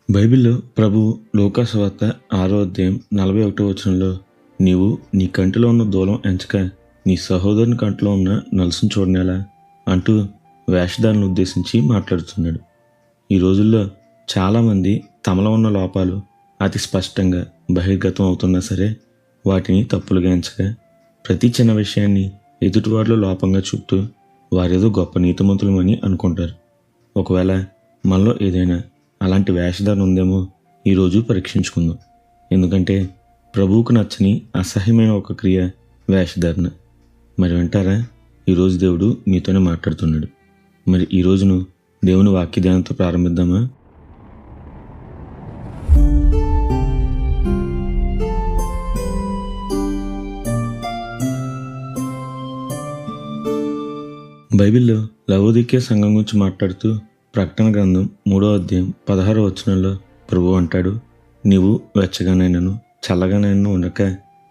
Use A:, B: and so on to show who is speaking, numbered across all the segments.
A: బైబిల్లో ప్రభువు లూకాసు వార్త 6వ అధ్యాయం 41వ వచనంలో నీవు నీ కంటిలో ఉన్న దూలం ఎంచక నీ సహోదరుని కంటిలో ఉన్న నలుసును చూడనేలా అంటూ వేషధారులను ఉద్దేశించి మాట్లాడుతున్నాడు. ఈ రోజుల్లో చాలామంది తమలో ఉన్న లోపాలు అతి స్పష్టంగా బహిర్గతం అవుతున్నా సరే వాటిని తప్పులుగా ఎంచక ప్రతి చిన్న విషయాన్ని ఎదుటివారిలో లోపంగా చూపుతూ వారేదో గొప్ప నీతిమంతులమని అనుకుంటారు. ఒకవేళ మనలో ఏదైనా అలాంటి వేషధారణ ఉందేమో ఈరోజు పరీక్షించుకుందాం. ఎందుకంటే ప్రభువుకు నచ్చని అసహ్యమైన ఒక క్రియ వేషధారణ. మరి వింటారా? ఈరోజు దేవుడు మీతోనే మాట్లాడుతున్నాడు. మరి ఈ రోజును దేవుని వాక్య ధ్యానంతో ప్రారంభిద్దామా? బైబిల్లో లవోదికీయ సంఘం గురించి మాట్లాడుతూ ప్రకటన గ్రంథం 3వ అధ్యాయం 16వ వచనంలో ప్రభువు అంటాడు, నీవు వెచ్చగానైనను చల్లగానైనా ఉండక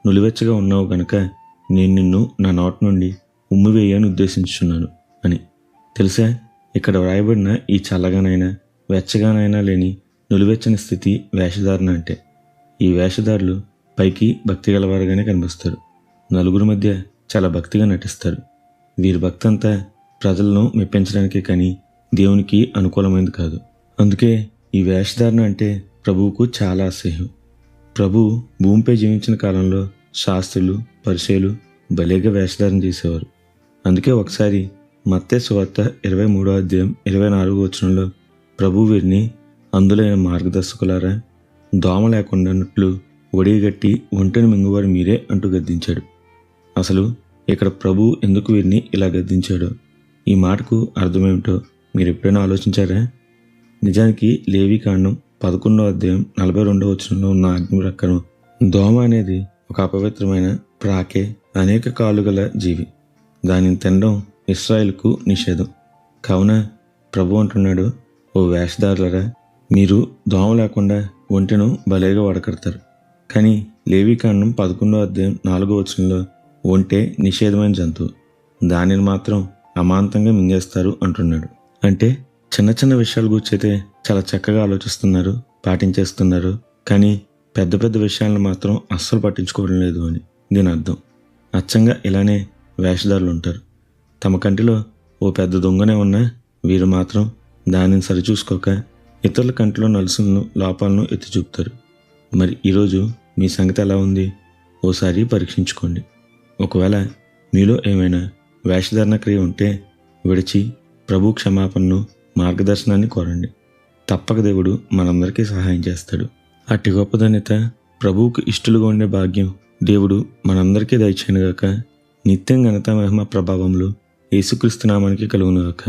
A: నులివెచ్చగా ఉన్నావు గనుక నేను నిన్ను నా నోటి నుండి ఉమ్మివేయని ఉద్దేశించున్నాను అని. తెలుసా, ఇక్కడ వ్రాయబడిన ఈ చల్లగానైనా వెచ్చగానైనా లేని నులివెచ్చని స్థితి వేషధారణ అంటే. ఈ వేషధారులు పైకి భక్తి గలవారుగానే కనిపిస్తారు. నలుగురి మధ్య చాలా భక్తిగా నటిస్తారు. వీరి భక్తి అంతా ప్రజలను మెప్పించడానికే కానీ దేవునికి అనుకూలమైనది కాదు. అందుకే ఈ వేషధారణ అంటే ప్రభువుకు చాలా అసహ్యం. ప్రభువు భూమిపై జీవించిన కాలంలో శాస్త్రులు పరిసయ్యులు భలేగా వేషధారణ చేసేవారు. అందుకే ఒకసారి మత్తయి సువార్త 23వ అధ్యాయం 24వ వచనంలో ప్రభువు వీరిని అందులైన మార్గదర్శకులారా, దోమ లేకుండానట్లు ఒడిగట్టి ఒంటెను మింగువారు మీరే అంటూ గద్దించాడు. అసలు ఇక్కడ ప్రభువు ఎందుకు వీరిని ఇలా గద్దించాడో, ఈ మాటకు అర్థమేమిటో మీరు ఎప్పుడైనా ఆలోచించారా? నిజానికి లేవీకాండం 11వ అధ్యాయం 42వ వచనంలో ఉన్న ఆజ్ఞ ప్రకారం దోమ అనేది ఒక అపవిత్రమైన ప్రాకే అనేక కాళ్ళు గల జీవి. దానిని తినడం ఇశ్రాయేలుకు నిషేధం. కావున ప్రభు అంటున్నాడు, ఓ వేషధారులరా, మీరు దోమ లేకుండా ఒంటెను భలేగా వాడకడతారు. కానీ లేవీకాండం 11వ అధ్యాయం 4వ వచనంలో ఒంటె నిషేధమైన జంతువు, దానిని మాత్రం అమాంతంగా మింగేస్తారు అంటున్నాడు. అంటే చిన్న చిన్న విషయాల గురించి అయితే చాలా చక్కగా ఆలోచిస్తున్నారు, పాటించేస్తున్నారు. కానీ పెద్ద పెద్ద విషయాలను మాత్రం అస్సలు పట్టించుకోవడం లేదు అని దీని అర్థం. అచ్చంగా ఇలానే వేషధారులు ఉంటారు. తమ కంటిలో ఓ పెద్ద దొంగనే ఉన్నా వీరు మాత్రం దానిని సరిచూసుకోక ఇతరుల కంటిలో నలుసులను లోపాలను ఎత్తి చూపుతారు. మరి ఈరోజు మీ సంగతి ఎలా ఉంది? ఓసారి పరీక్షించుకోండి. ఒకవేళ మీలో ఏమైనా వేషధారణ క్రియ ఉంటే విడిచి ప్రభు క్షమాపణను మార్గదర్శనాన్ని కోరండి. తప్పక దేవుడు మనందరికీ సహాయం చేస్తాడు. అట్టి గొప్ప ధన్యత, ప్రభువుకు ఇష్టలుగా ఉండే భాగ్యం దేవుడు మనందరికీ దయచేయనుగాక. నిత్యం ఘనత మహిమ ప్రభావములు యేసుక్రీస్తు నామానికి కలుగునుగాక.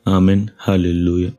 A: ఆమెన్. హల్లెలూయా.